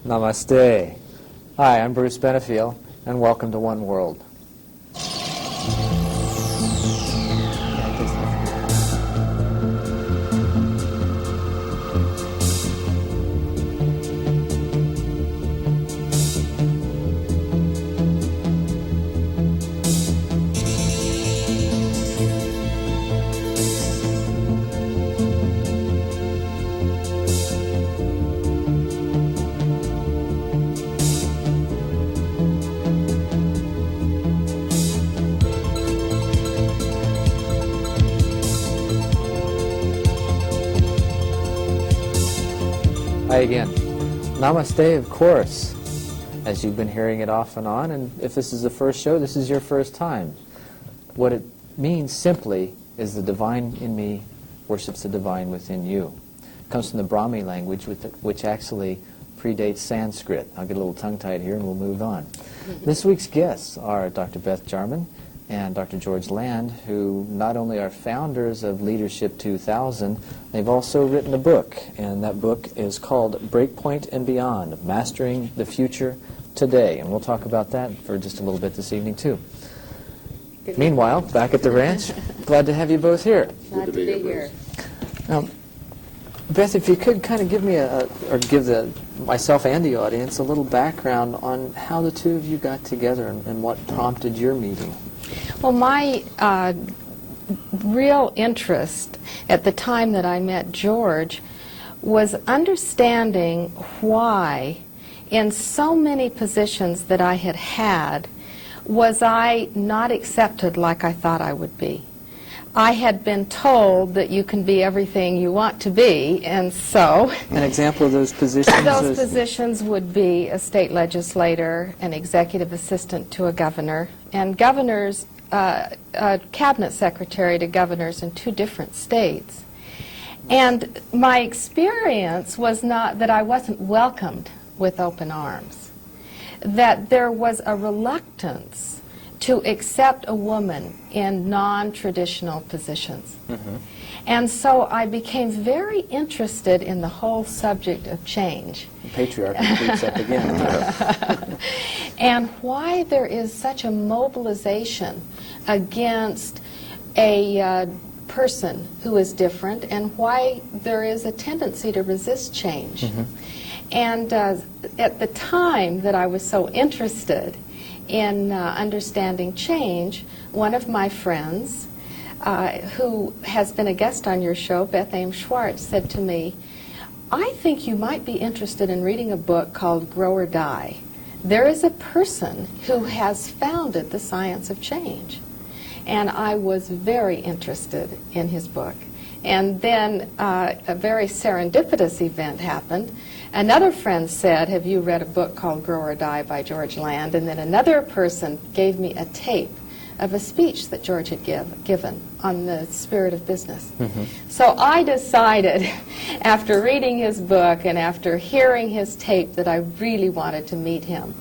Namaste. Hi, I'm Bruce Benefiel, and welcome to One World. Hi again. Namaste, of course, as you've been hearing it off and on, and if this is the first show, this is your first time. What it means simply is the divine in me worships the divine within you. It comes from the Brahmi language, which actually predates Sanskrit. I'll get a little tongue-tied here and we'll move on. This week's guests are Dr. Beth Jarman and Dr. George Land, who not only are founders of Leadership 2000, they've also written a book, and that book is called Breakpoint and Beyond, Mastering the Future Today, and we'll talk about that for just a little bit this evening, too. Meanwhile, back at the ranch, glad to have you both here. Glad to be here. Now, Beth, if you could kind of give me myself and the audience a little background on how the two of you got together and what prompted your meeting. Well, my real interest at the time that I met George was understanding why in so many positions that I had had was I not accepted like I thought I would be. I had been told that you can be everything you want to be, and so... An example of those positions? Those positions would be a state legislator, an executive assistant to a governor, and governors, a cabinet secretary to governors in 2 different states. And my experience was not that I wasn't welcomed with open arms, that there was a reluctance to accept a woman in non-traditional positions. Mm-hmm. And so I became very interested in the whole subject of change. The patriarchy creeps up again. And why there is such a mobilization against a person who is different, and why there is a tendency to resist change. Mm-hmm. And at the time that I was so interested in understanding change, one of my friends, who has been a guest on your show, Beth Ames Schwartz, said to me, I think you might be interested in reading a book called Grow or Die. There is a person who has founded the science of change. And I was very interested in his book. And then a very serendipitous event happened. Another friend said, have you read a book called Grow or Die by George Land? And then another person gave me a tape of a speech that George had given on the spirit of business. Mm-hmm. So I decided, after reading his book and after hearing his tape, that I really wanted to meet him.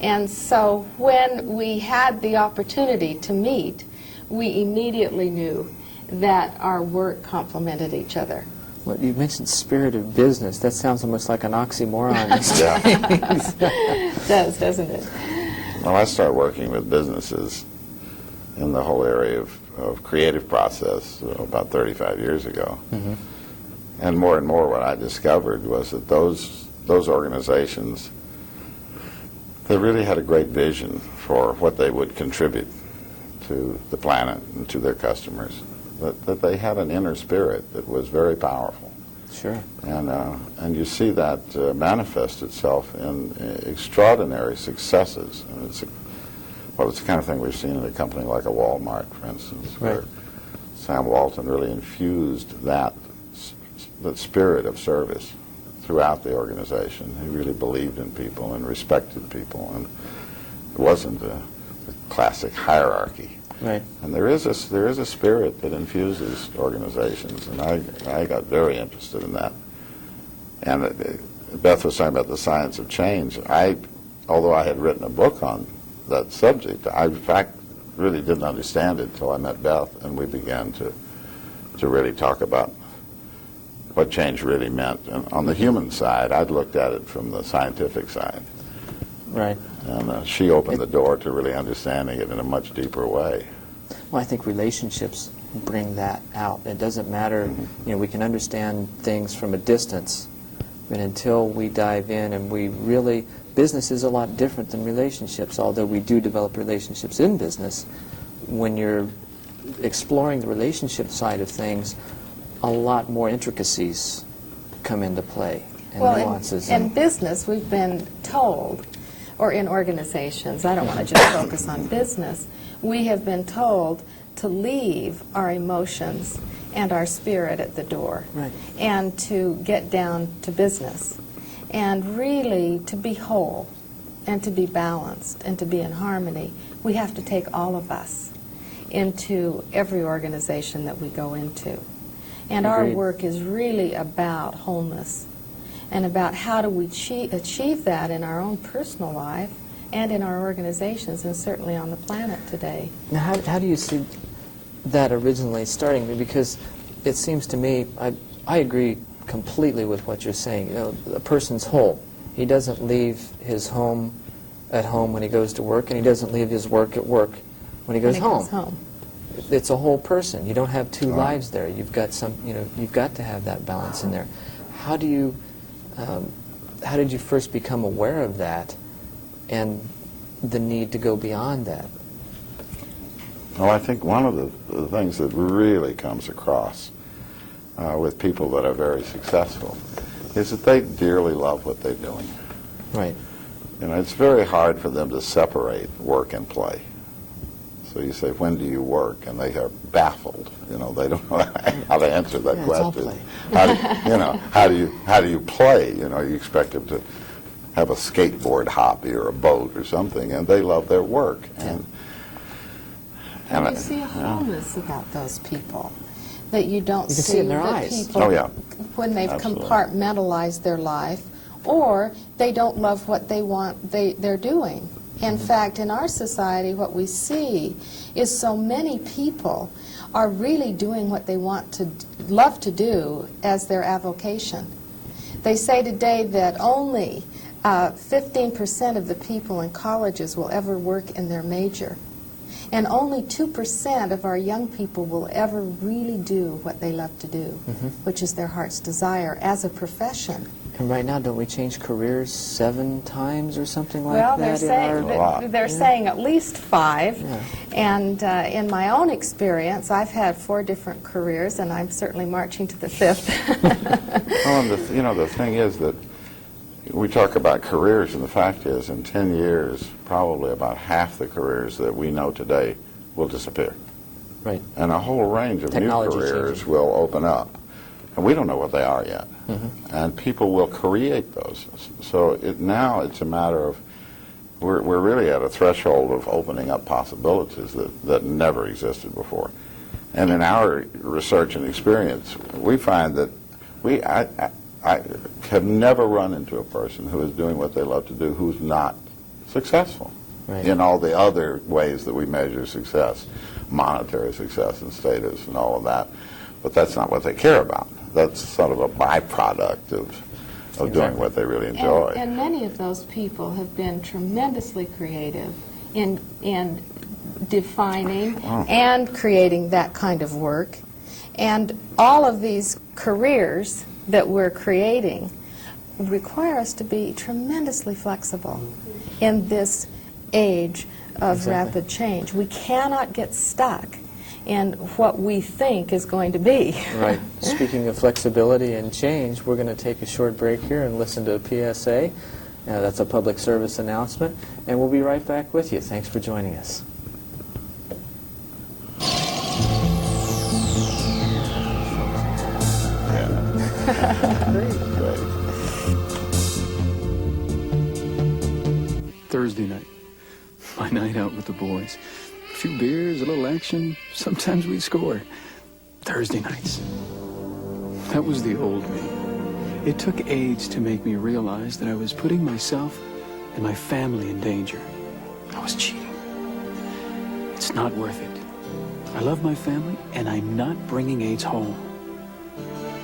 And so when we had the opportunity to meet, we immediately knew that our work complemented each other. Well, you mentioned spirit of business. That sounds almost like an oxymoron. It does, doesn't it? Well, I started working with businesses in the whole area of creative process about 35 years ago. Mm-hmm. And more what I discovered was that those organizations, they really had a great vision for what they would contribute to the planet and to their customers. That they had an inner spirit that was very powerful. Sure. And you see that manifest itself in extraordinary successes. And it's the kind of thing we've seen in a company like a Walmart, for instance, right, where Sam Walton really infused that spirit of service throughout the organization. He really believed in people and respected people, and it wasn't a classic hierarchy. Right. And there is a spirit that infuses organizations, and I got very interested in that. And Beth was talking about the science of change. Although I had written a book on that subject, I in fact really didn't understand it until I met Beth, and we began to really talk about what change really meant. And on the human side, I'd looked at it from the scientific side. Right. And she opened the door to really understanding it in a much deeper way. Well, I think relationships bring that out. It doesn't matter, we can understand things from a distance, but until we dive in and we really, business is a lot different than relationships, although we do develop relationships in business. When you're exploring the relationship side of things, a lot more intricacies come into play and nuances. In business, we've been told, or in organizations, I don't want to just focus on business, we have been told to leave our emotions and our spirit at the door, Right. and to get down to business, and really to be whole, and to be balanced, and to be in harmony. We have to take all of us into every organization that we go into. And our Agreed. work is really about wholeness, and about how do we achieve that in our own personal life and in our organizations, and certainly on the planet today. Now, how do you see that originally starting? Because it seems to me, I agree completely with what you're saying. A person's whole. He doesn't leave his home at home when he goes to work, and he doesn't leave his work at work when he goes home. It's a whole person. You don't have two lives there. You've got you've got to have that balance in there. How did you first become aware of that and the need to go beyond that? Well, I think one of the things that really comes across with people that are very successful is that they dearly love what they're doing. Right. It's very hard for them to separate work and play. So you say, when do you work? And they are baffled. They don't know how to answer that Yeah, it's all question. play. How do you play? You expect them to have a skateboard hobby or a boat or something, and they love their work. And you see a wholeness about those people that you don't You can see it in their that eyes. people, Oh, yeah. when they've Absolutely. compartmentalized their life, or they don't love what they're doing. In fact, in our society, what we see is so many people are really doing what they love to do as their avocation. They say today that only 15% of the people in colleges will ever work in their major. And only 2% of our young people will ever really do what they love to do, which is their heart's desire as a profession. And right now, don't we change careers 7 times or something like Well, that? they're saying at least 5. Yeah. And in my own experience, I've had 4 different careers, and I'm certainly marching to the 5th. Well, and the thing is that we talk about careers, and the fact is, in 10 years, probably about half the careers that we know today will disappear. Right. And a whole range of Technology new careers changing. will open up. And we don't know what they are yet. And people will create those. So now it's a matter of, we're really at a threshold of opening up possibilities that never existed before. And in our research and experience, we find that I have never run into a person who is doing what they love to do who's not successful Right. in all the other ways that we measure success, monetary success and status and all of that. But that's not what they care about. That's sort of a byproduct of doing what they really enjoy. And many of those people have been tremendously creative in defining and creating that kind of work. And all of these careers that we're creating require us to be tremendously flexible in this age of rapid change. We cannot get stuck in what we think is going to be. Right. Speaking of flexibility and change, we're going to take a short break here and listen to a PSA. That's a public service announcement, and we'll be right back with you. Thanks for joining us. Thursday night, my night out with the boys. A few beers, a little action, sometimes we'd score. Thursday nights. That was the old me. It took AIDS to make me realize that I was putting myself and my family in danger. I was cheating. It's not worth it. I love my family, and I'm not bringing AIDS home.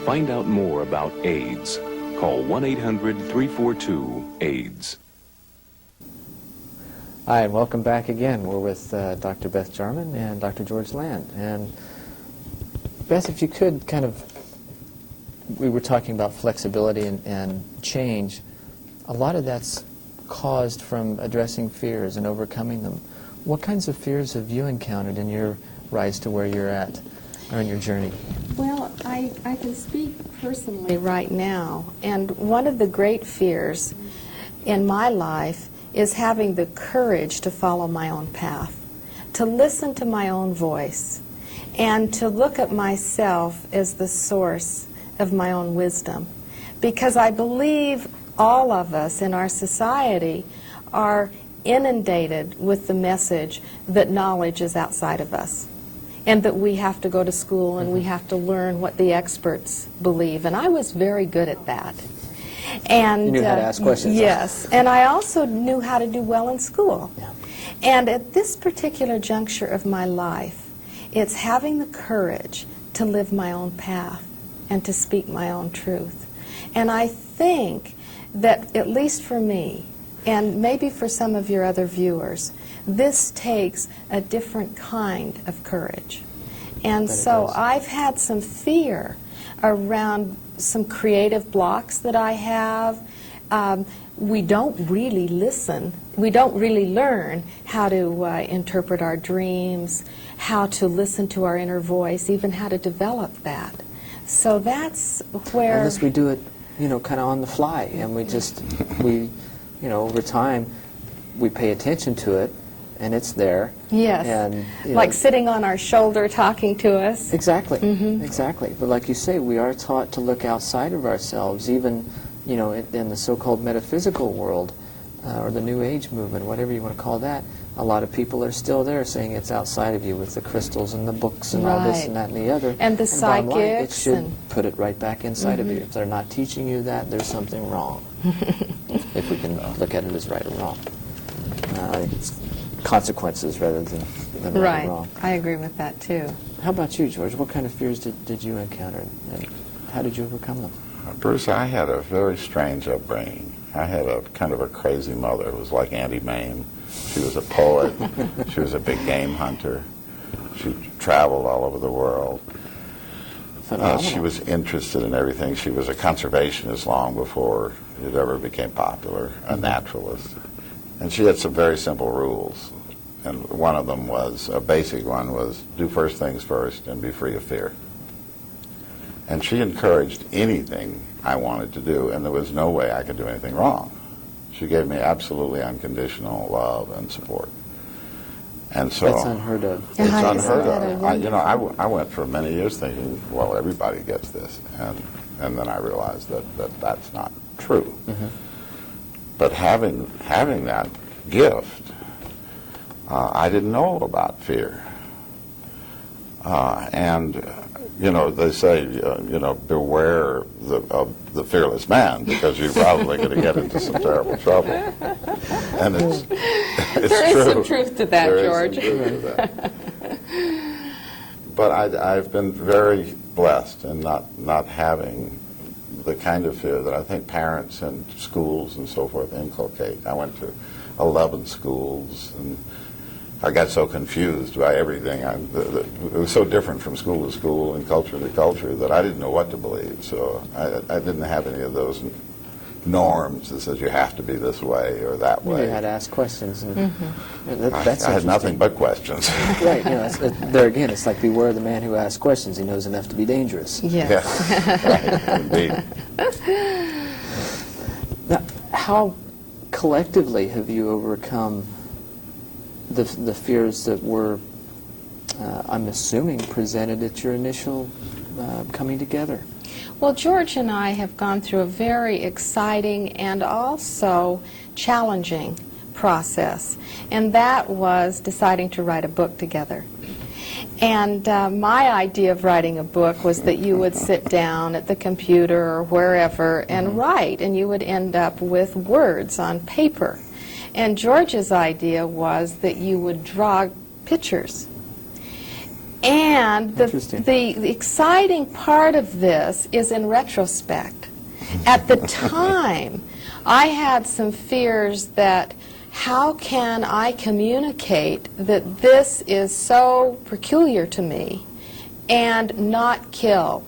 Find out more about AIDS. Call 1-800-342-AIDS. Hi, and welcome back again. We're with Dr. Beth Jarman and Dr. George Land. And Beth, if you could we were talking about flexibility and change. A lot of that's caused from addressing fears and overcoming them. What kinds of fears have you encountered in your rise to where you're at, or in your journey? Well, I can speak personally right now, and one of the great fears in my life is having the courage to follow my own path, to listen to my own voice, and to look at myself as the source of my own wisdom. Because I believe all of us in our society are inundated with the message that knowledge is outside of us, and that we have to go to school and we have to learn what the experts believe. And I was very good at that. And You knew how to ask questions. Yes, and I also knew how to do well in school. Yeah. And at this particular juncture of my life, it's having the courage to live my own path and to speak my own truth. And I think that, at least for me, and maybe for some of your other viewers, this takes a different kind of courage. And But it so does. I've had some fear around some creative blocks that I have. We don't really listen. We don't really learn how to interpret our dreams, how to listen to our inner voice, even how to develop that. So that's where... Unless we do it, kind of on the fly, and over time, we pay attention to it, and it's there. Yes, And, like sitting on our shoulder talking to us. Exactly, exactly. But like you say, we are taught to look outside of ourselves, even, in the so-called metaphysical world, or the New Age movement, whatever you want to call that. A lot of people are still there saying it's outside of you with the crystals and the books and all this Right. and that and the other. And the bottom line, it psychics should and- put it right back inside of you. If they're not teaching you that, there's something wrong. If we can look at it as right or wrong. It's consequences rather than right or Right, wrong. I agree with that too. How about you, George? What kind of fears did you encounter, and how did you overcome them? Bruce, I had a very strange upbringing. I had a kind of a crazy mother. It was like Auntie Mame. She was a poet. She was a big game hunter. She traveled all over the world. Phenomenal. She was interested in everything. She was a conservationist long before it ever became popular, a naturalist. And she had some very simple rules. And one of them was, a basic one was, do first things first and be free of fear. And she encouraged anything I wanted to do, and there was no way I could do anything wrong. She gave me absolutely unconditional love and support. And so That's unheard of. it's Isn't unheard that a of. wonderful- I went for many years thinking, well, everybody gets this, and then I realized that that's not true. But having that gift, I didn't know about fear. They say, beware of the fearless man, because you're probably going to get into some terrible trouble. And it's There is true. some truth to that, There is George. some truth to that. But I've been very blessed in not having the kind of fear that I think parents and schools and so forth inculcate. I went to 11 schools, and I got so confused by everything. It was so different from school to school and culture to culture that I didn't know what to believe. So I didn't have any of those norms that says you have to be this way or that You way. had to ask questions, and I that's had nothing interesting. but questions. Right, there again, it's like beware the man who asks questions. He knows enough to be dangerous. Yes. Right, indeed. Now, how collectively have you overcome the fears that were, I'm assuming, presented at your initial coming together? Well, George and I have gone through a very exciting and also challenging process, and that was deciding to write a book together. And my idea of writing a book was that you would sit down at the computer or wherever and write, and you would end up with words on paper. And George's idea was that you would draw pictures. And Interesting. the exciting part of this is in retrospect. At the time, I had some fears that how can I communicate that this is so peculiar to me and not kill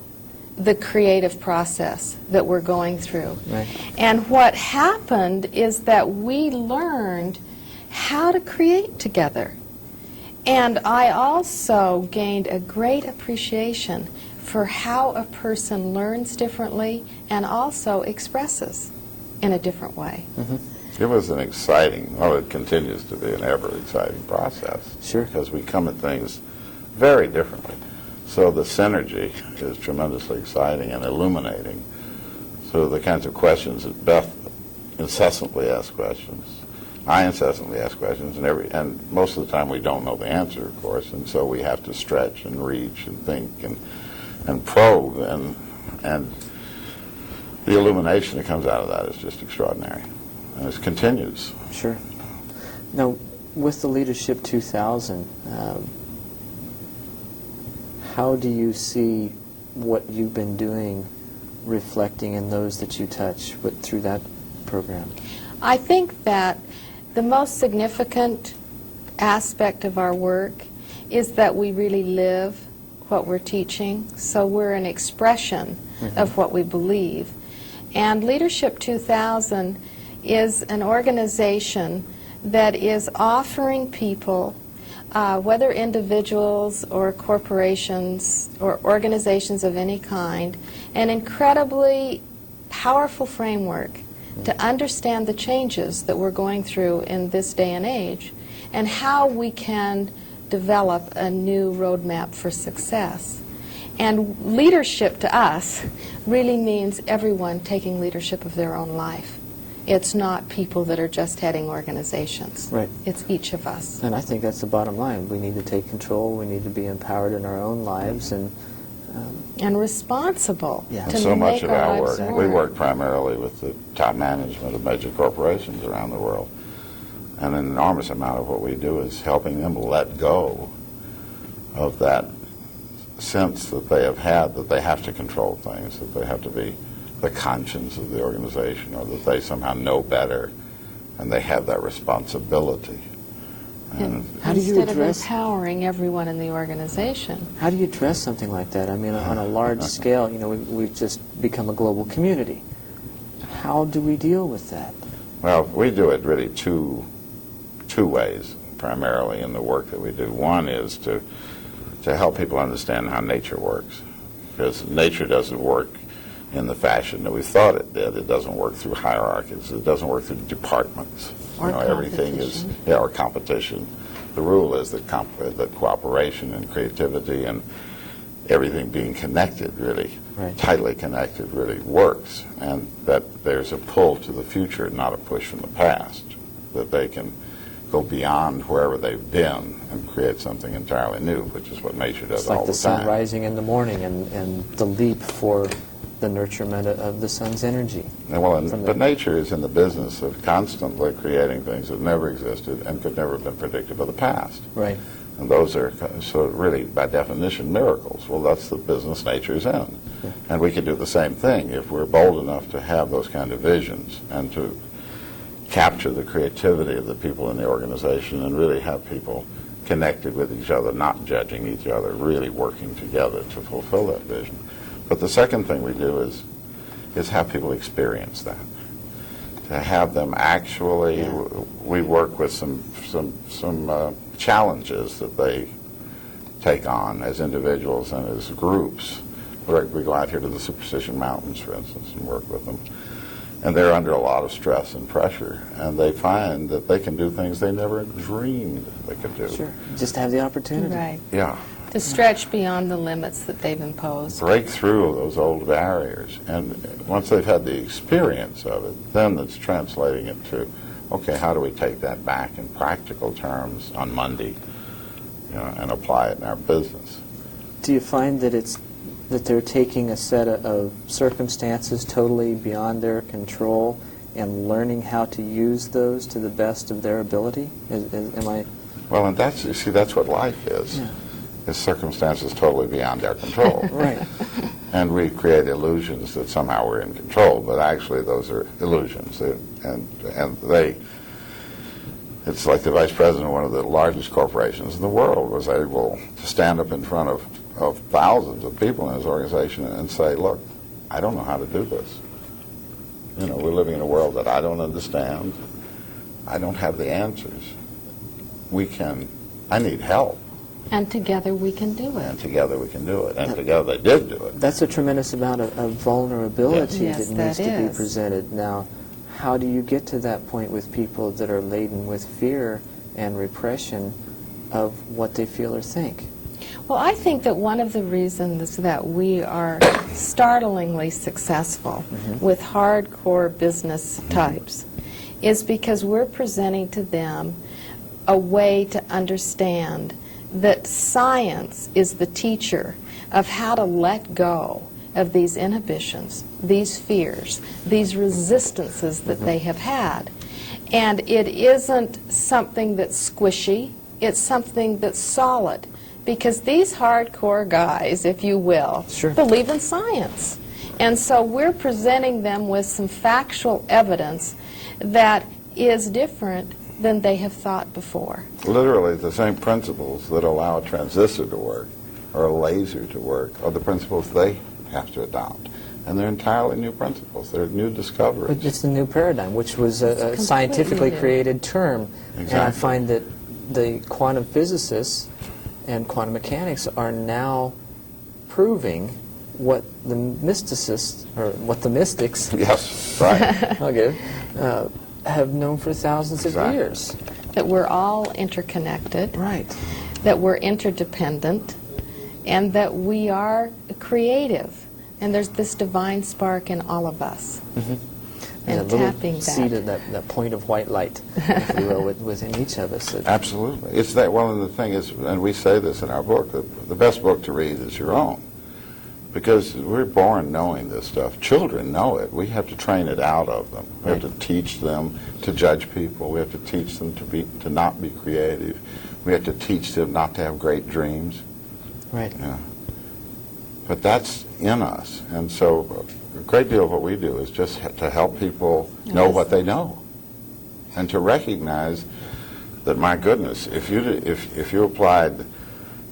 the creative process that we're going through. Right. And what happened is that we learned how to create together. And I also gained a great appreciation for how a person learns differently and also expresses in a different way. It was an exciting, well, it continues to be an ever exciting process. Sure. Because we come at things very differently. So the synergy is tremendously exciting and illuminating. So the kinds of questions that Beth incessantly asks questions, I incessantly ask questions, and most of the time we don't know the answer, of course, and so we have to stretch and reach and think and probe, and the illumination that comes out of that is just extraordinary. And it continues. Sure. Now, with the Leadership 2000, how do you see what you've been doing reflecting in those that you touch through that program? I think that the most significant aspect of our work is that we really live what we're teaching, so we're an expression of what we believe. And Leadership 2000 is an organization that is offering people, whether individuals or corporations or organizations of any kind, an incredibly powerful framework to understand the changes that we're going through in this day and age and how we can develop a new roadmap for success. And leadership to us really means everyone taking leadership of their own life. It's not people that are just heading organizations. Right. It's each of us. And I think that's the bottom line. We need to take control. We need to be empowered in our own lives. And responsible Yeah. to And so much make of our our lives work, more. we work primarily with the top management of major corporations around the world. And an enormous amount of what we do is helping them let go of that sense that they have had that they have to control things, that they have to be the conscience of the organization, or that they somehow know better and they have that responsibility. And How do you Instead address- of empowering everyone in the organization. How do you address something like that? I mean, on a large scale, you know, we've just become a global community. How do we deal with that? well, we do it really two ways, primarily in the work that we do. One is to help people understand how nature works, because nature doesn't work in the fashion that we thought it did. It doesn't work through hierarchies. It doesn't work through departments. Or Everything is, competition. or competition. The rule is that that cooperation and creativity and everything being connected, really, Right. tightly connected, really works, and that there's a pull to the future, not a push from the past, that they can go beyond wherever they've been and create something entirely new, which is what nature does It's all like the the sun time. rising in the morning and the leap for the nurturement of the sun's energy. From But the- nature is in the business of constantly creating things that never existed and could never have been predicted by the past. Right. And those are so really, by definition, miracles. Well, that's the business nature's in. Yeah. And we can do the same thing if we're bold enough to have those kind of visions and to capture the creativity of the people in the organization and really have people connected with each other, not judging each other, really working together to fulfill that vision. But the second thing we do is have people experience that. To have them actually, Yeah. we work with some challenges that they take on as individuals and as groups. We go out here to the Superstition Mountains, for instance, and work with them. And they're under a lot of stress and pressure, and they find that they can do things they never dreamed they could do. Sure. Just have the opportunity. Right. Yeah. To stretch beyond the limits that they've imposed. Break through those old barriers. And once they've had the experience of it, then it's translating it to, okay, how do we take that back in practical terms on Monday, and apply it in our business? Do you find that they're taking a set of circumstances totally beyond their control and learning how to use those to the best of their ability? Am I? Well, and that's what life is. Yeah. is circumstances totally beyond our control. Right. And we create illusions that somehow we're in control, but actually those are illusions. It's like the vice president of one of the largest corporations in the world was able to stand up in front of thousands of people in his organization and say, look, I don't know how to do this. You know, we're living in a world that I don't understand. I don't have the answers. I need help. And together we can do And it. together we can do it. And together they did do it. That's a tremendous amount of vulnerability Yes, that needs that to be is. presented. Now, how do you get to that point with people that are laden with fear and repression of what they feel or think? Well, I think that one of the reasons that we are startlingly successful with hardcore business types is because we're presenting to them a way to understand that science is the teacher of how to let go of these inhibitions, these fears, these resistances that they have had. And it isn't something that's squishy, it's something that's solid. Because these hardcore guys, if you will, Sure. believe in science. And so we're presenting them with some factual evidence that is different than they have thought before. Literally, the same principles that allow a transistor to work or a laser to work are the principles they have to adopt. And they're entirely new principles. They're new discoveries. But it's a new paradigm, which was a completely scientifically new. created term. And I Exactly. find that the quantum physicists and quantum mechanics are now proving what the mysticists, or what the mystics, Yes, right. okay, have known for thousands of Exactly. years. That we're all interconnected, Right. that we're interdependent, and that we are creative. And there's this divine spark in all of us. And And a little tapping seed that. of that point of white light, if you will, within each of us. Absolutely. It's that one of the things, and we say this in our book, that the best book to read is your own. Because we're born knowing this stuff. Children know it. We have to train it out of them. We have to teach them to judge people. We have to teach them to not be creative. We have to teach them not to have great dreams. Right. Yeah. But that's in us. And so a great deal of what we do is just to help people know Yes. what they know. And to recognize that, my goodness, if you applied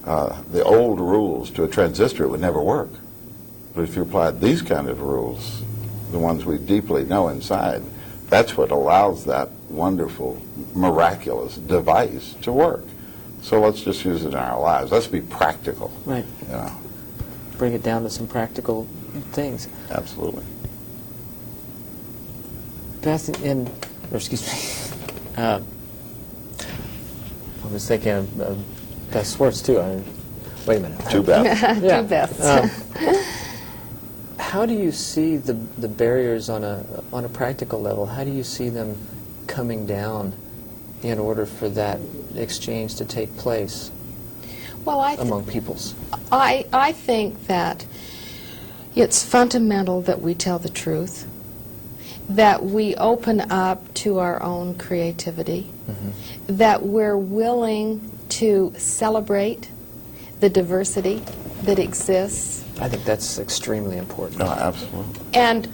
the old rules to a transistor, it would never work. But if you applied these kind of rules, the ones we deeply know inside, that's what allows that wonderful, miraculous device to work. So let's just use it in our lives. Let's be practical. Right. You know, Bring it down to some practical things. absolutely. Beth, or excuse me, I was thinking of Beth Swartz too. Wait a minute. Too bad. Yeah. Two Beths. How do you see the barriers on a practical level? How do you see them coming down in order for that exchange to take place Well, among peoples? I think that it's fundamental that we tell the truth, that we open up to our own creativity, that we're willing to celebrate the diversity that exists, I think that's extremely important. No, absolutely. and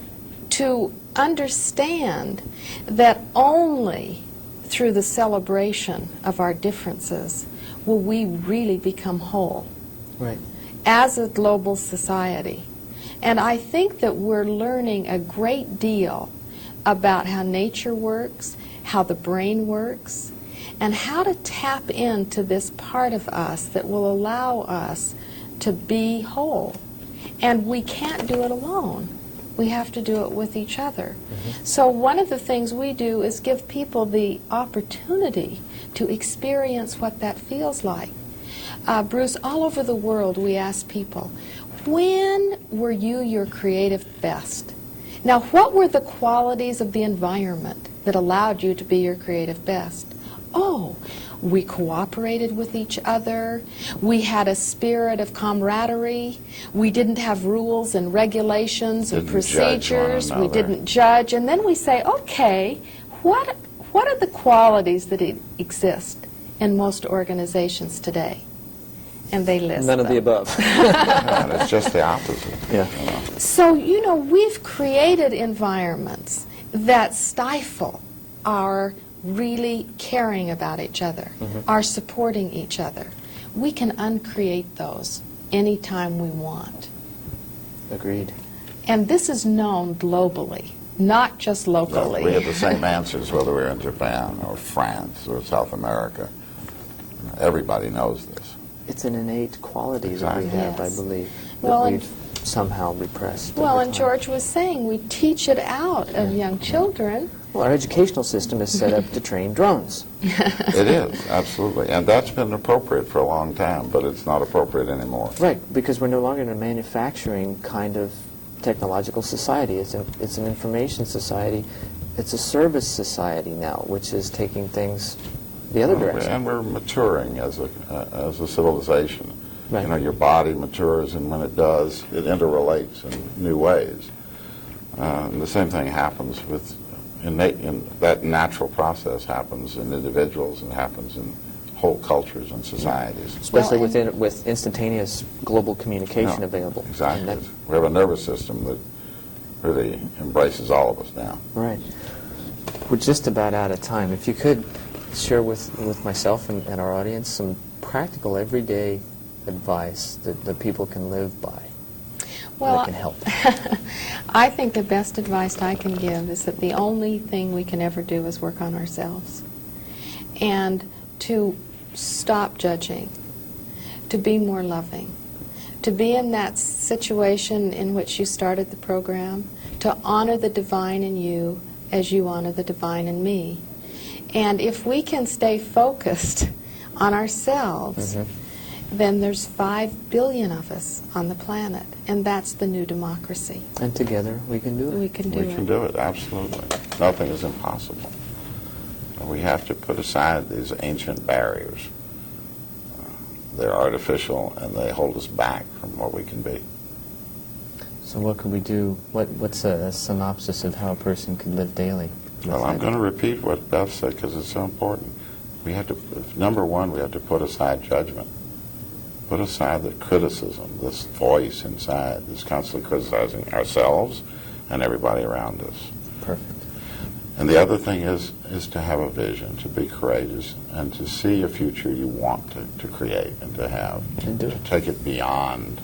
to understand that only through the celebration of our differences will we really become whole Right. as a global society. And I think that we're learning a great deal about how nature works, how the brain works, and how to tap into this part of us that will allow us to be whole. And we can't do it alone. We have to do it with each other. So one of the things we do is give people the opportunity to experience what that feels like. Bruce, all over the world we ask people, when were you your creative best? Now, what were the qualities of the environment that allowed you to be your creative best? Oh, we cooperated with each other. We had a spirit of camaraderie. We didn't have rules and regulations and Didn't judge one procedures. We another. didn't judge. And then we say, okay, what are the qualities that exist in most organizations today? and they list None of the them. above. And it's just the opposite. Yeah. You know. So, we've created environments that stifle our really caring about each other, our supporting each other. We can uncreate those anytime we want. Agreed. And this is known globally, not just locally. We have the same answers whether we're in Japan or France or South America. Everybody knows this. It's an innate quality Exactly. that we have, Yes. I believe, that Well, and- we've somehow repressed. Well, over and time. George was saying we teach it out of young children. Well, our educational system is set up to train drones. It is, absolutely. And that's been appropriate for a long time, but it's not appropriate anymore. Right, because we're no longer in a manufacturing kind of technological society. It's an information society. It's a service society now, which is taking things the other direction. And we're maturing as a civilization. Right. You know, your body matures, and when it does, it interrelates in new ways. And the same thing happens with that natural process happens in individuals and happens in whole cultures and societies. Especially Well, with instantaneous global communication Yeah, available. Exactly. And that- We have a nervous system that really embraces all of us now. right. We're just about out of time. If you could share with myself and our audience some practical, everyday advice that people can live by, that can help. I think the best advice I can give is that the only thing we can ever do is work on ourselves. And to stop judging, to be more loving, to be in that situation in which you started the program, to honor the divine in you as you honor the divine in me. And if we can stay focused on ourselves, then there's 5 billion of us on the planet, and that's the new democracy. And together we can do it. We can do We it. can do it, absolutely. Nothing is impossible. We have to put aside these ancient barriers. They're artificial, and they hold us back from what we can be. So what could we do? What's a synopsis of how a person could live daily? Well, I'm going to repeat what Beth said because it's so important. We have to, number one, we have to put aside judgment. Put aside the criticism, this voice inside that's constantly criticizing ourselves and everybody around us. Perfect. And the other thing is to have a vision, to be courageous, and to see a future you want to create and to have. And do to it. take it beyond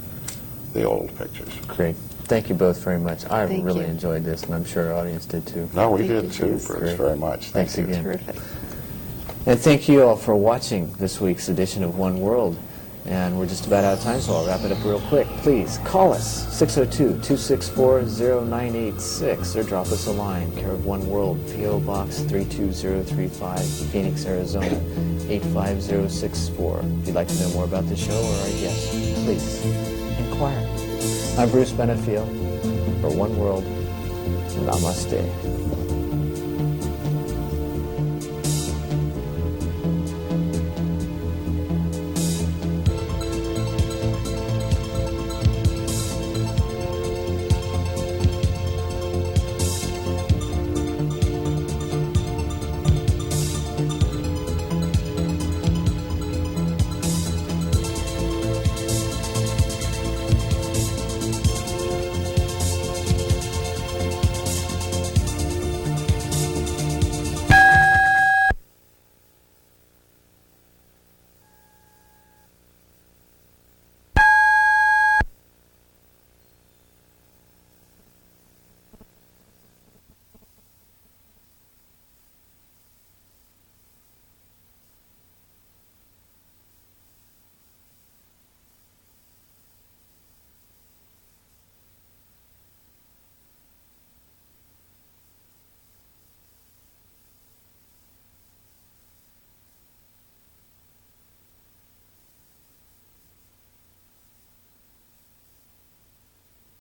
the old pictures. Great. Thank you both very much. I Thank really you. enjoyed this, and I'm sure our audience did too. No, we Thank did you, too, Bruce. Bruce, Great. very much. Thanks Thank you. again. Terrific. And thank you all for watching this week's edition of One World. And we're just about out of time, so I'll wrap it up real quick. Please call us, 602-264-0986, or drop us a line, care of One World, P.O. Box 32035, Phoenix, Arizona, 85064. If you'd like to know more about the show or our guests, please inquire. I'm Bruce Benefiel for One World. Namaste.